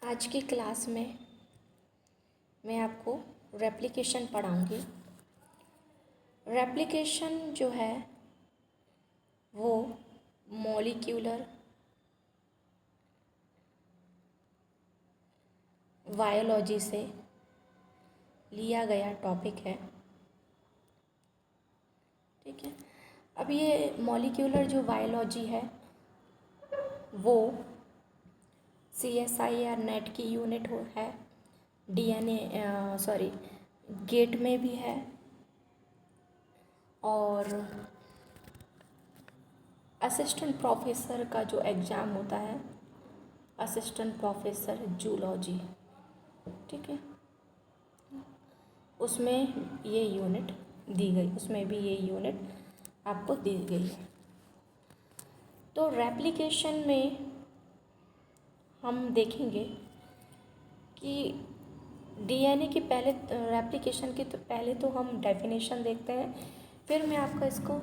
आज की क्लास में मैं आपको रेप्लिकेशन पढ़ाऊँगी। रेप्लिकेशन जो है वो मॉलिक्यूलर बायोलॉजी से लिया गया टॉपिक है। ठीक है। अब ये मॉलिक्यूलर जो बायोलॉजी है वो CSIR नेट की यूनिट है। DNA गेट में भी है और असिस्टेंट प्रोफेसर का जो एग्ज़ाम होता है, असिस्टेंट प्रोफेसर जूलॉजी, ठीक है, उसमें ये यूनिट दी गई, उसमें भी ये यूनिट आपको दी गई है। तो रेप्लिकेशन में हम देखेंगे कि DNA की पहले रेप्लिकेशन के तो पहले तो हम डेफिनेशन देखते हैं, फिर मैं आपका इसको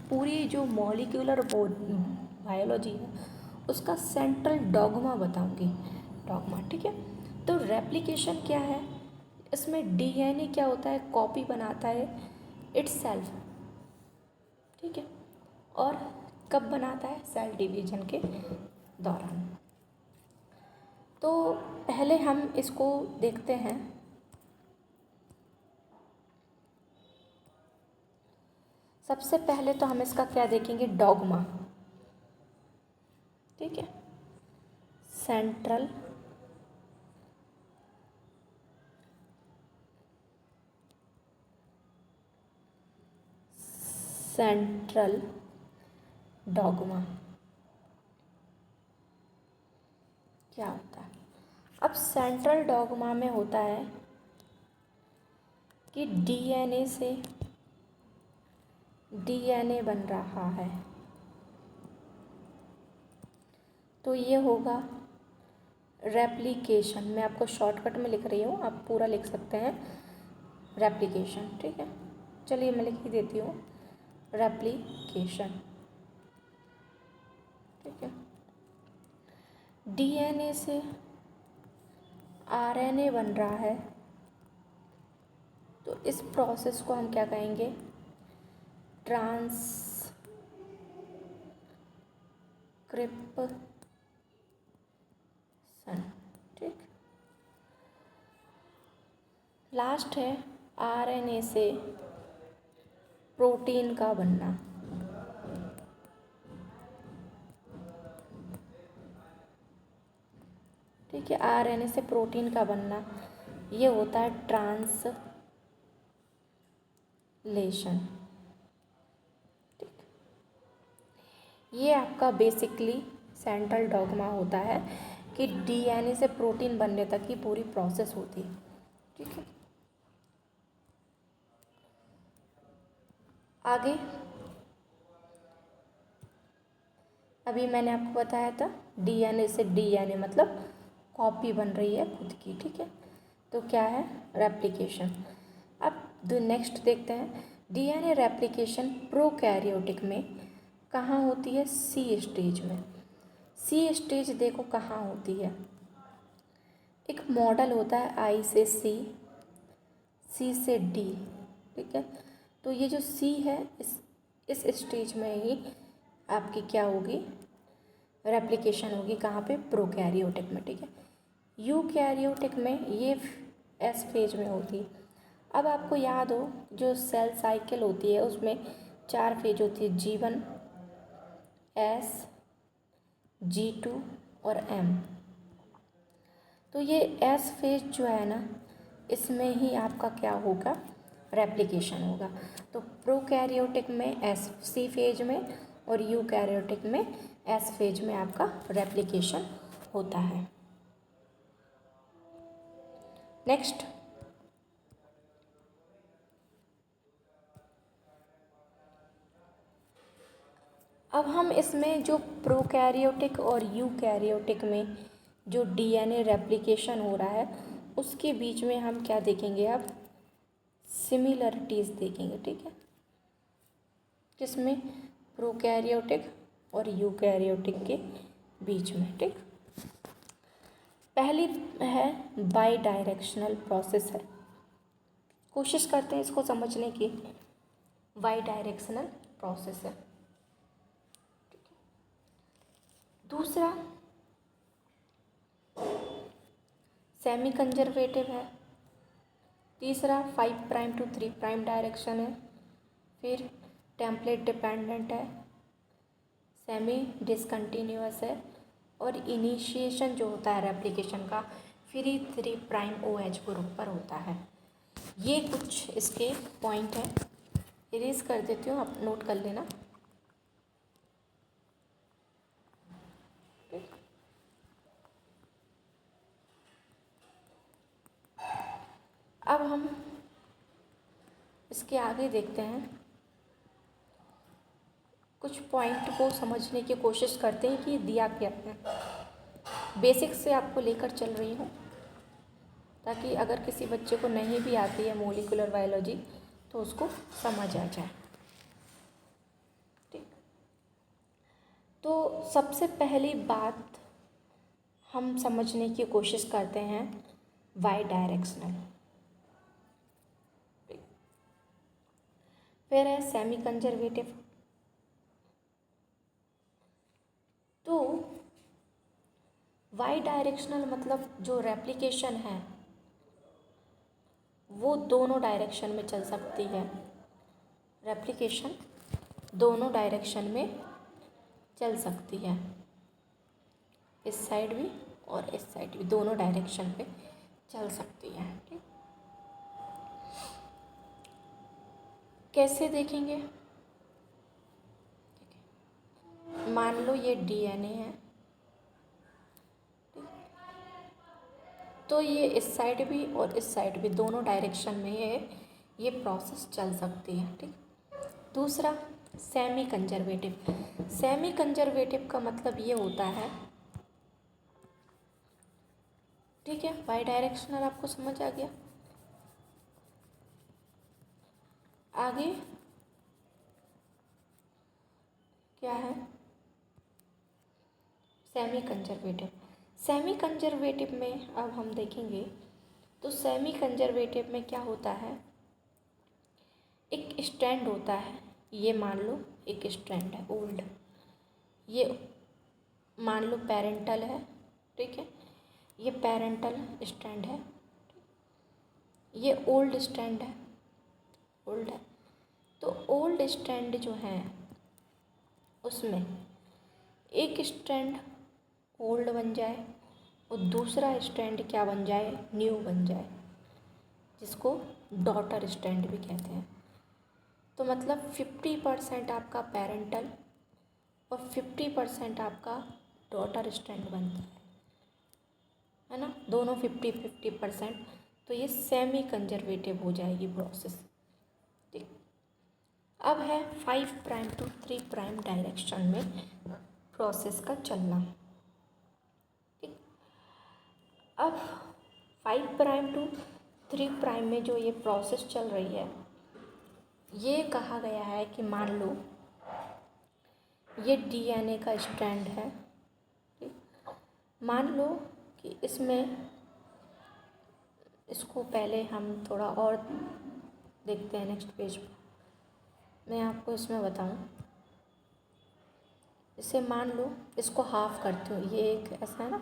पूरी जो मॉलिक्यूलर बायोलॉजी है उसका सेंट्रल डॉगमा बताऊंगी। डॉगमा, ठीक है। तो रेप्लिकेशन क्या है, इसमें DNA क्या होता है, कॉपी बनाता है इटसेल्फ, ठीक है। और कब बनाता है, सेल डिवीजन के दौरान। तो पहले हम इसको देखते हैं। सबसे पहले तो हम इसका क्या देखेंगे, डॉगमा, ठीक है। सेंट्रल डॉगमा क्या होता है। अब सेंट्रल डॉगमा में होता है कि DNA से DNA बन रहा है, तो ये होगा रेप्लिकेशन। मैं आपको शॉर्टकट में लिख रही हूँ, आप पूरा लिख सकते हैं रेप्लिकेशन, ठीक है। चलिए मैं लिख ही देती हूँ रेप्लिकेशन, ठीक है। DNA से RNA बन रहा है, तो इस प्रोसेस को हम क्या कहेंगे, ट्रांसक्रिप्शन, ठीक। लास्ट है RNA से प्रोटीन का बनना, ठीक है। RNA से प्रोटीन का बनना ये होता है ट्रांसलेशन, ठीक। ये आपका बेसिकली सेंट्रल डॉगमा होता है कि DNA से प्रोटीन बनने तक की पूरी प्रोसेस होती है, ठीक है। आगे अभी मैंने आपको बताया था DNA से DNA मतलब कॉपी बन रही है खुद की, ठीक है। तो क्या है, रेप्लिकेशन। अब नेक्स्ट देखते हैं, DNA रेप्लिकेशन प्रोकैरियोटिक में कहाँ होती है, C स्टेज में। C स्टेज देखो कहाँ होती है, एक मॉडल होता है I से C, C से D, ठीक है। तो ये जो C है इस स्टेज में ही आपकी क्या होगी, रेप्लिकेशन होगी। कहाँ पे, प्रोकैरियोटिक में, ठीक है। यूकैरियोटिक में ये S फेज में होती है। अब आपको याद हो जो सेल साइकिल होती है उसमें 4 फेज होती है, G1, S, G2 और M। तो ये S फेज जो है ना, इसमें ही आपका क्या होगा, रेप्लिकेशन होगा। तो प्रोकैरियोटिक में C फेज में और यूकैरियोटिक में S फेज में आपका रेप्लिकेशन होता है। नेक्स्ट, अब हम इसमें जो प्रोकैरियोटिक और यूकैरियोटिक में जो DNA रेप्लिकेशन हो रहा है उसके बीच में हम क्या देखेंगे, अब सिमिलरिटीज़ देखेंगे, ठीक है। किसमें, प्रोकैरियोटिक और यूकैरियोटिक के बीच में, ठीक। पहली है बाई डायरेक्शनल प्रोसेस है, कोशिश करते हैं इसको समझने की। बाई डायरेक्शनल प्रोसेस है। दूसरा सेमी कंजर्वेटिव है। तीसरा 5 प्राइम टू 3 प्राइम डायरेक्शन है। फिर टेम्पलेट डिपेंडेंट है, सेमी डिसकंटिन्यूअस है, और इनिशिएशन जो होता है रेप्लिकेशन का फ्री 3 प्राइम OH ग्रुप पर होता है। ये कुछ इसके पॉइंट हैं, इरेज कर देती हूँ, आप नोट कर लेना। अब हम इसके आगे देखते हैं, कुछ पॉइंट को समझने की कोशिश करते हैं कि दिया क्या है। बेसिक से आपको लेकर चल रही हूँ ताकि अगर किसी बच्चे को नहीं भी आती है मोलिकुलर बायोलॉजी तो उसको समझ आ जाए। ठीक, तो सबसे पहली बात हम समझने की कोशिश करते हैं बाई डायरेक्शनल। फिर है सेमी कंजर्वेटिव। तो बाई डायरेक्शनल मतलब जो रेप्लिकेशन है वो दोनों डायरेक्शन में चल सकती है। रेप्लिकेशन दोनों डायरेक्शन में चल सकती है, इस साइड भी और इस साइड भी, दोनों डायरेक्शन पे चल सकती है। ठीक, कैसे देखेंगे? मान लो ये DNA है, तो ये इस साइड भी और इस साइड भी, दोनों डायरेक्शन में ये प्रोसेस चल सकती है। ठीक, दूसरा सेमी कंजर्वेटिव। सेमी कंजर्वेटिव का मतलब ये होता है, ठीक है, बाई डायरेक्शनल आपको समझ आ गया। आगे क्या है? Semi conservative. सेमी कंजर्वेटिव में अब हम देखेंगे तो सेमी कंजर्वेटिव में क्या होता है, एक स्ट्रैंड होता है, ये मान लो एक स्ट्रैंड है ओल्ड, ये मान लो पेरेंटल है, ठीक है, ये पेरेंटल स्ट्रैंड है, ये ओल्ड स्ट्रैंड है, ओल्ड है। तो ओल्ड स्ट्रैंड जो है उसमें एक स्ट्रैंड ओल्ड बन जाए और दूसरा स्ट्रैंड क्या बन जाए, न्यू बन जाए, जिसको डॉटर स्ट्रैंड भी कहते हैं। तो मतलब 50% आपका पेरेंटल और 50% आपका डॉटर स्ट्रैंड बनता है ना, दोनों 50-50%। तो ये सेमी कंजर्वेटिव हो जाएगी प्रोसेस। ठीक, अब है 5 प्राइम टू 3 प्राइम डायरेक्शन में प्रोसेस का चलना। ठीक, अब 5 प्राइम टू 3 प्राइम में जो ये प्रोसेस चल रही है, ये कहा गया है कि मान लो ये DNA का स्ट्रैंड है। ठीक, मान लो कि इसमें, इसको पहले हम थोड़ा और देखते हैं नेक्स्ट पेज पर, मैं आपको इसमें बताऊं। इसे मान लो, इसको हाफ करती हूँ, ये एक ऐसा है ना।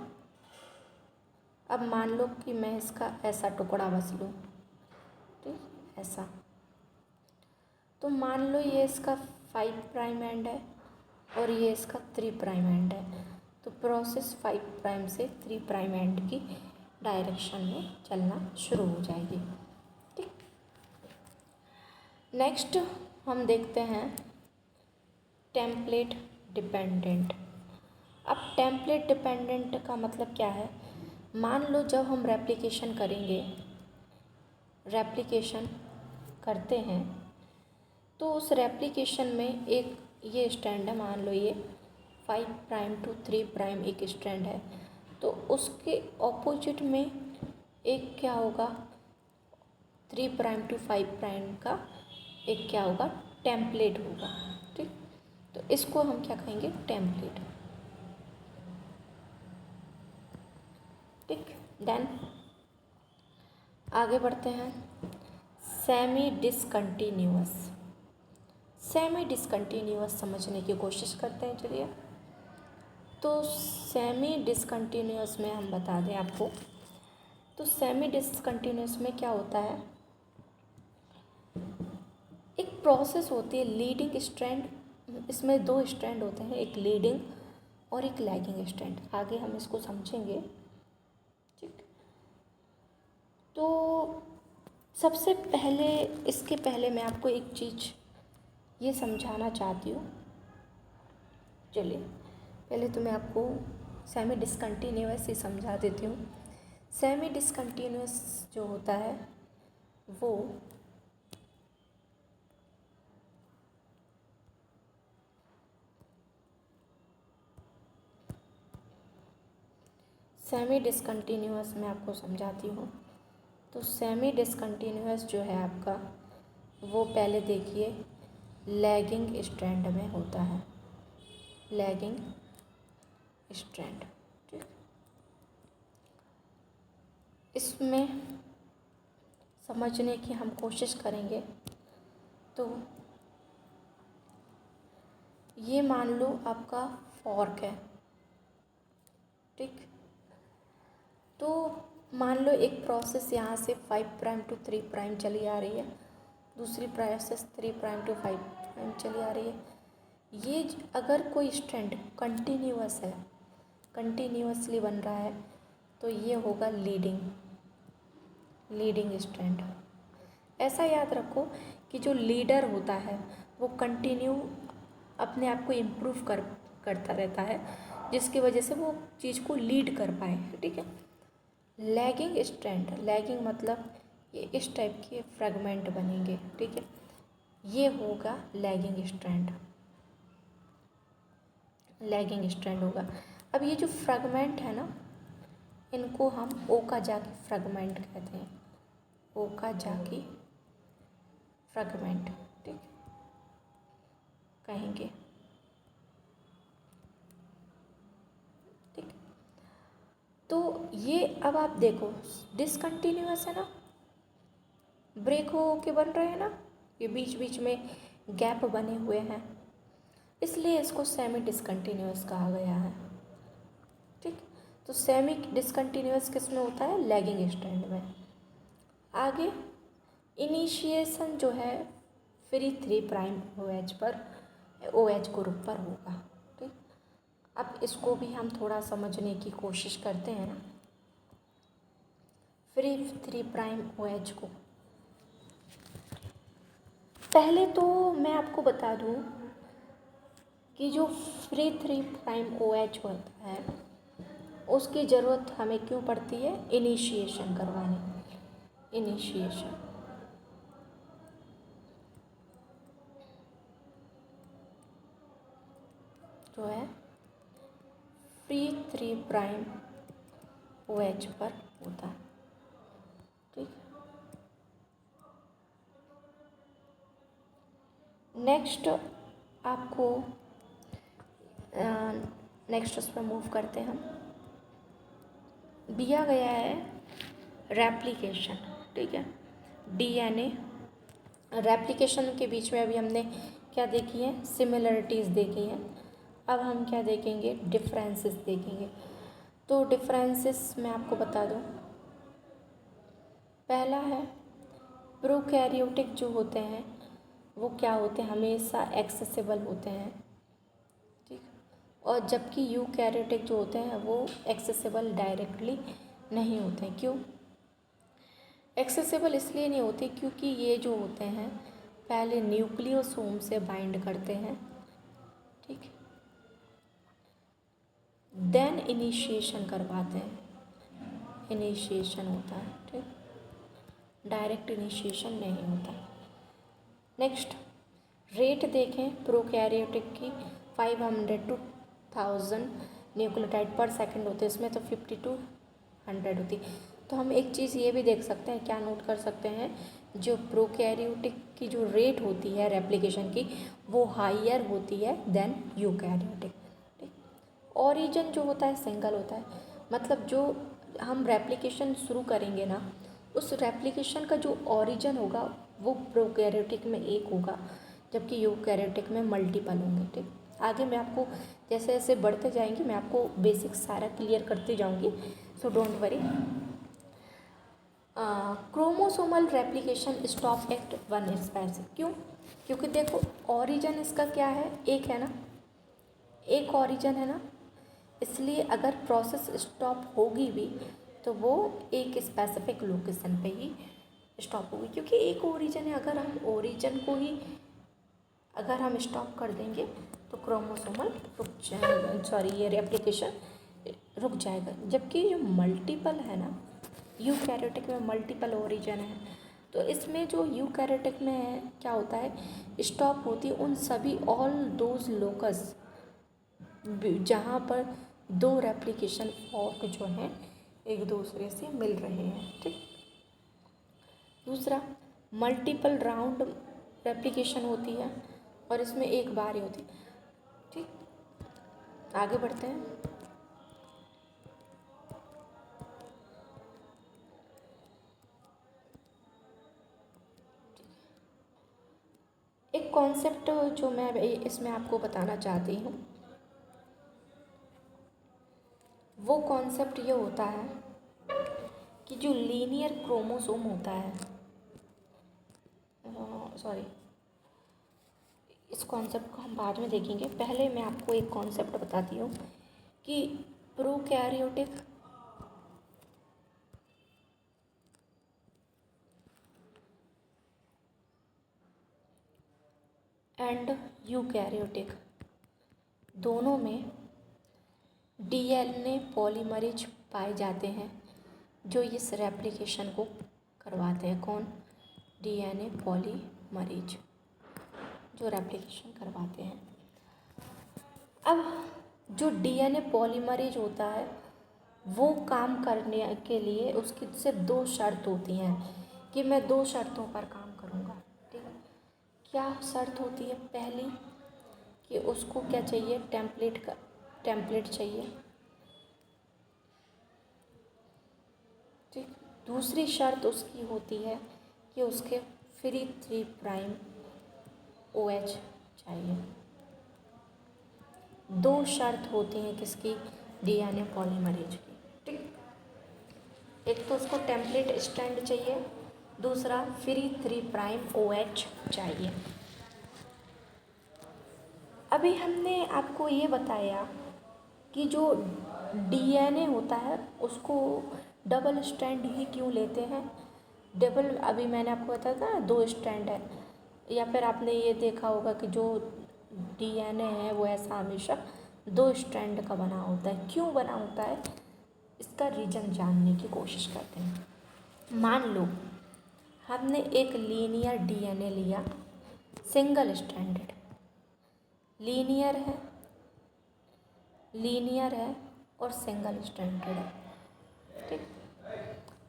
अब मान लो कि मैं इसका ऐसा टुकड़ा बस लूँ, ठीक, ऐसा। तो मान लो ये इसका 5 प्राइम एंड है और ये इसका 3 प्राइम एंड है। तो प्रोसेस 5 प्राइम से 3 प्राइम एंड की डायरेक्शन में चलना शुरू हो जाएगी। ठीक, नेक्स्ट हम देखते हैं टेम्पलेट डिपेंडेंट। अब टेम्पलेट डिपेंडेंट का मतलब क्या है? मान लो जब हम रेप्लिकेशन करेंगे, रेप्लिकेशन करते हैं तो उस रेप्लिकेशन में एक ये स्ट्रैंड है, मान लो ये 5 प्राइम टू 3 प्राइम एक स्ट्रैंड है, तो उसके ऑपोजिट में एक क्या होगा, 3 प्राइम टू 5 प्राइम का एक क्या होगा, टेम्पलेट होगा। ठीक, तो इसको हम क्या कहेंगे, टेम्पलेट। ठीक, देन आगे बढ़ते हैं। सेमी डिसकंटिन्यूअस समझने की कोशिश करते हैं। चलिए, तो सेमी डिसकंटिन्यूअस में हम बता दें आपको, तो सेमी डिसकंटिन्यूअस में क्या होता है, एक प्रोसेस होती है लीडिंग स्ट्रैंड। इसमें दो स्ट्रैंड होते हैं, एक लीडिंग और एक लैगिंग स्ट्रैंड। आगे हम इसको समझेंगे। ठीक, तो सबसे पहले, इसके पहले मैं आपको एक चीज़ ये समझाना चाहती हूँ। चलिए, पहले तो मैं आपको सेमी डिसकंटिन्यूअस ही समझा देती हूँ। सेमी डिसकंटिन्यूअस जो होता है वो सेमी डिसकंटिन्यूअस मैं आपको समझाती हूँ। तो सेमी डिसकंटिन्यूअस जो है आपका, वो पहले देखिए लैगिंग स्ट्रैंड में होता है, लैगिंग स्ट्रैंड। ठीक, इसमें समझने की हम कोशिश करेंगे। तो ये मान लो आपका फॉर्क है। ठीक, तो मान लो एक प्रोसेस यहाँ से 5' to 3' चली आ रही है, दूसरी प्रोसेस 3' to 5' चली आ रही है। ये अगर कोई स्ट्रैंड कंटिन्यूअस है, कंटिन्यूअसली बन रहा है, तो ये होगा लीडिंग स्ट्रैंड। ऐसा याद रखो कि जो लीडर होता है वो कंटिन्यू अपने आप को इम्प्रूव करता रहता है, जिसकी वजह से वो चीज़ को लीड कर पाए। ठीक है। लैगिंग स्ट्रैंड, लैगिंग मतलब ये इस टाइप के फ्रेगमेंट बनेंगे। ठीक है, ये होगा लैगिंग स्ट्रैंड होगा। अब ये जो फ्रेगमेंट है ना, इनको हम ओकाजाकी फ्रेगमेंट कहते हैं, ओकाजाकी फ्रेगमेंट। ठीक, कहेंगे। ठीक, तो ये अब आप देखो डिसकंटिन्यूअस है ना, ब्रेक हो के बन रहे हैं ना, ये बीच बीच में गैप बने हुए हैं, इसलिए इसको सेमी डिसकंटिन्यूअस कहा गया है। ठीक, तो सेमी डिसकंटिन्यूअस किस में होता है, लैगिंग स्ट्रैंड में। आगे इनिशिएशन जो है फ्री 3' OH पर, OH ग्रुप पर होगा। ठीक, अब इसको भी हम थोड़ा समझने की कोशिश करते हैं ना। फ्री 3' OH को पहले तो मैं आपको बता दूं कि जो फ्री 3' OH होता है उसकी ज़रूरत हमें क्यों पड़ती है, इनिशिएशन करवाने। इनिशिएशन जो है फ्री 3' OH पर होता है। ठीक, नेक्स्ट आपको नेक्स्ट उस पर मूव करते हैं हम। दिया गया है रेप्लिकेशन। ठीक है, DNA रेप्लिकेशन के बीच में अभी हमने क्या देखी है, सिमिलरिटीज़ देखी हैं। अब हम क्या देखेंगे, डिफरेंसेस देखेंगे। तो डिफरेंसेस मैं आपको बता दूं, पहला है प्रोकैरियोटिक जो होते हैं वो क्या होते हैं, हमेशा एक्सेसिबल होते हैं। ठीक, और जबकि यूकैरियोटिक जो होते हैं वो एक्सेसिबल डायरेक्टली नहीं होते हैं। क्यों एक्सेसिबल इसलिए नहीं होते, क्योंकि ये जो होते हैं पहले न्यूक्लियोसोम से बाइंड करते हैं। ठीक, देन इनिशिएशन करवाते हैं, इनिशिएशन होता है। ठीक, डायरेक्ट इनिशिएशन नहीं होता। नेक्स्ट रेट देखें प्रोकैरियोटिक की 500 to 1000 न्यूक्लियोटाइड पर सेकंड होते हैं, इसमें तो 50 to 100 होती। तो हम एक चीज़ ये भी देख सकते हैं, क्या नोट कर सकते हैं, जो प्रोकैरियोटिक की जो रेट होती है रेप्लिकेशन की वो हाईयर होती है देन यूकैरियोटिक। ठीक, ओरिजिन जो होता है सिंगल होता है, मतलब जो हम रेप्लिकेशन शुरू करेंगे ना, उस रेप्लिकेशन का जो ओरिजिन होगा वो प्रोकैरियोटिक में एक होगा, जबकि यूकैरियोटिक में मल्टीपल होंगे। ठीक, आगे मैं आपको जैसे जैसे बढ़ते जाएंगे मैं आपको बेसिक सारा क्लियर करते जाऊंगी, so don't worry. Chromosomal replication stop at one space. क्यों? क्योंकि देखो ओरिजिन इसका क्या है, एक है ना, एक ओरिजिन है ना, इसलिए अगर प्रोसेस स्टॉप होगी भी तो वो एक स्पेसिफिक लोकेशन पे ही स्टॉप होगी, क्योंकि एक ओरिजिन है। अगर हम ओरिजिन को ही अगर हम स्टॉप कर देंगे तो क्रोमोसोमल ये रेप्लिकेशन रुक जाएगा। जबकि जो मल्टीपल है ना, यूकैरियोटिक में मल्टीपल ओरिजिन है, तो इसमें जो यूकैरियोटिक में है क्या होता है, स्टॉप होती है उन सभी ऑल दोज लोकस जहाँ पर दो रेप्लिकेशन फॉर्क जो हैं एक दूसरे से मिल रहे हैं। ठीक, दूसरा मल्टीपल राउंड रेप्लिकेशन होती है और इसमें एक बार ही होती है। ठीक, आगे बढ़ते हैं। एक कॉन्सेप्ट जो मैं इसमें आपको बताना चाहती हूँ, वो कॉन्सेप्ट ये होता है कि जो लीनियर क्रोमोसोम होता है, सॉरी, इस कॉन्सेप्ट को हम बाद में देखेंगे। पहले मैं आपको एक कॉन्सेप्ट बताती हूँ कि प्रोकैरियोटिक एंड यूकैरियोटिक दोनों में डीएनए पॉलीमरेज पाए जाते हैं जो इस रेप्लिकेशन को करवाते हैं। कौन? डीएनए पॉलीमरेज जो रेप्लिकेशन करवाते हैं। अब जो डीएनए पॉलीमरेज होता है वो काम करने के लिए उसकी सिर्फ दो शर्त होती हैं कि मैं दो शर्तों पर काम करूँगा। ठीक है, क्या शर्त होती है? पहली कि उसको क्या चाहिए, टेम्पलेट चाहिए। ठीक, दूसरी शर्त उसकी होती है कि उसके फ्री 3' OH चाहिए। दो शर्त होती हैं किसकी? डीएनए पॉलीमरेज की। ठीक, एक तो उसको टेम्पलेट स्ट्रैंड चाहिए, दूसरा फ्री 3' OH चाहिए। अभी हमने आपको ये बताया कि जो डीएनए होता है उसको डबल स्ट्रैंड ही क्यों लेते हैं। डबल, अभी मैंने आपको बताया था ना, दो स्ट्रैंड है, या फिर आपने ये देखा होगा कि जो डीएनए है वो ऐसा हमेशा दो स्ट्रैंड का बना होता है। क्यों बना होता है, इसका रीज़न जानने की कोशिश करते हैं। मान लो हमने एक लीनियर डीएनए लिया, सिंगल स्ट्रैंडेड, लीनियर है, लीनियर है और सिंगल स्ट्रैंडेड है। ठीक,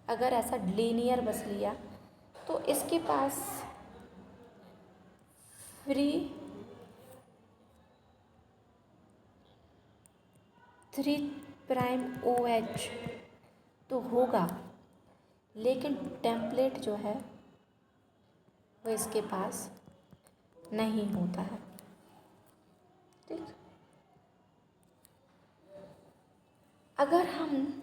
अगर ऐसा लीनियर बस लिया तो इसके पास फ्री 3' OH तो होगा, लेकिन टेम्पलेट जो है वो इसके पास नहीं होता है। ठीक, अगर हम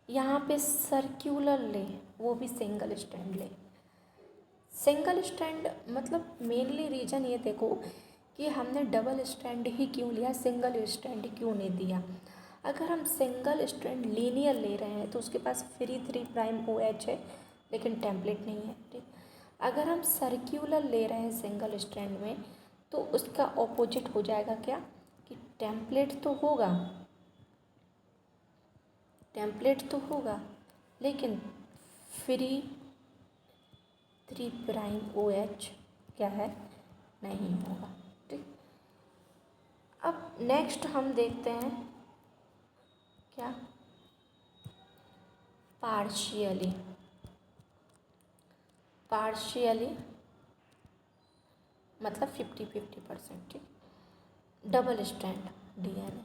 यहाँ पे सर्क्यूलर लें, वो भी सिंगल स्ट्रैंड लें, सिंगल स्ट्रैंड मतलब मेनली रीज़न ये देखो कि हमने डबल स्ट्रैंड ही क्यों लिया, सिंगल स्ट्रैंड क्यों नहीं दिया। अगर हम सिंगल स्ट्रैंड लीनियर ले रहे हैं तो उसके पास फ्री 3' OH है लेकिन टेम्पलेट नहीं है। ठीक, अगर हम सर्क्यूलर ले रहे हैं सिंगल स्ट्रैंड में तो उसका ऑपोजिट हो जाएगा क्या, कि टेम्पलेट तो होगा, टेम्पलेट तो होगा लेकिन फ्री 3' OH क्या है, नहीं होगा। ठीक, अब नेक्स्ट हम देखते हैं क्या, पार्शियली, पार्शियली मतलब 50-50%। ठीक, डबल स्ट्रैंड डीएनए।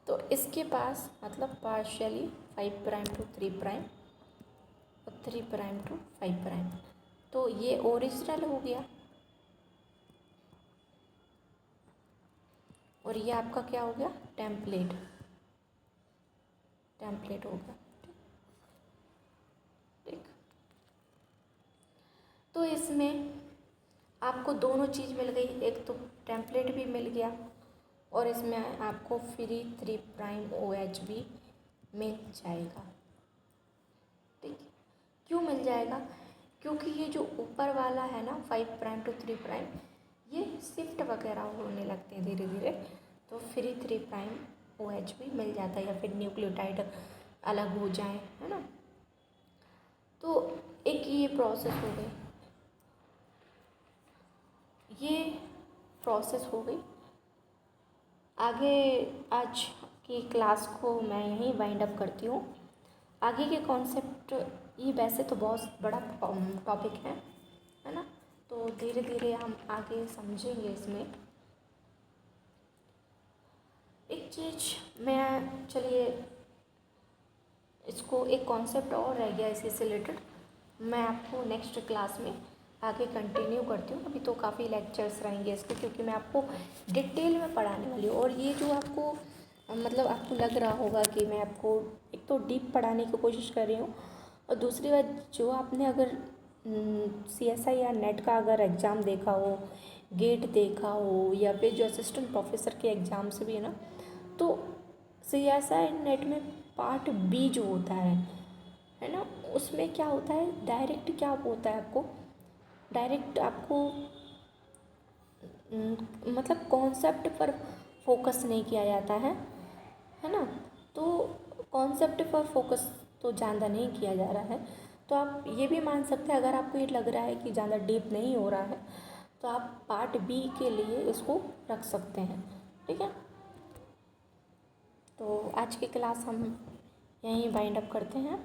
तो तो इसके पास मतलब पार्शियली 5 प्राइम टू 3 प्राइम और 3 प्राइम टू 5 प्राइम, तो ये ओरिजिनल हो गया और ये आपका क्या हो गया, टेम्पलेट हो गया। ठीक, तो इसमें आपको दोनों चीज़ मिल गई, एक तो टेम्पलेट भी मिल गया और इसमें आपको फ्री 3 प्राइम OH भी मिल जाएगा। ठीक है, क्यों मिल जाएगा, क्योंकि ये जो ऊपर वाला है ना 5 प्राइम टू 3 प्राइम, ये शिफ्ट वगैरह होने लगते हैं धीरे धीरे, तो फ्री 3 प्राइम OH भी मिल जाता है, या फिर न्यूक्लियोटाइड अलग हो जाए, है ना। तो एक ये प्रोसेस हो गई, ये प्रोसेस हो गई। आगे आज की क्लास को मैं यहीं वाइंड अप करती हूँ। आगे के कॉन्सेप्ट, ये वैसे तो बहुत बड़ा टॉपिक है ना, तो धीरे धीरे हम आगे समझेंगे इसमें। एक चीज़ मैं, चलिए इसको, एक कॉन्सेप्ट और रह गया इसी से रिलेटेड, मैं आपको नेक्स्ट क्लास में आगे कंटिन्यू करती हूँ। अभी तो काफ़ी लेक्चर्स रहेंगे इसके, क्योंकि मैं आपको डिटेल में पढ़ाने वाली हूँ। और ये जो आपको मतलब आपको लग रहा होगा कि मैं आपको एक तो डीप पढ़ाने की कोशिश कर रही हूँ, और दूसरी बात, जो आपने अगर CSI या नेट का अगर एग्ज़ाम देखा हो, गेट देखा हो, या फिर जो असिस्टेंट प्रोफेसर के एग्ज़ाम्स भी है ना, तो CSI नेट में पार्ट B जो होता है ना, उसमें क्या होता है, डायरेक्ट क्या होता है, आपको डायरेक्ट आपको मतलब कॉन्सेप्ट पर फोकस नहीं किया जाता है ना। तो कॉन्सेप्ट पर फोकस तो ज़्यादा नहीं किया जा रहा है, तो आप ये भी मान सकते हैं, अगर आपको ये लग रहा है कि ज़्यादा डीप नहीं हो रहा है, तो आप पार्ट B के लिए इसको रख सकते हैं। ठीक है, तो आज की क्लास हम यहीं वाइंड अप करते हैं।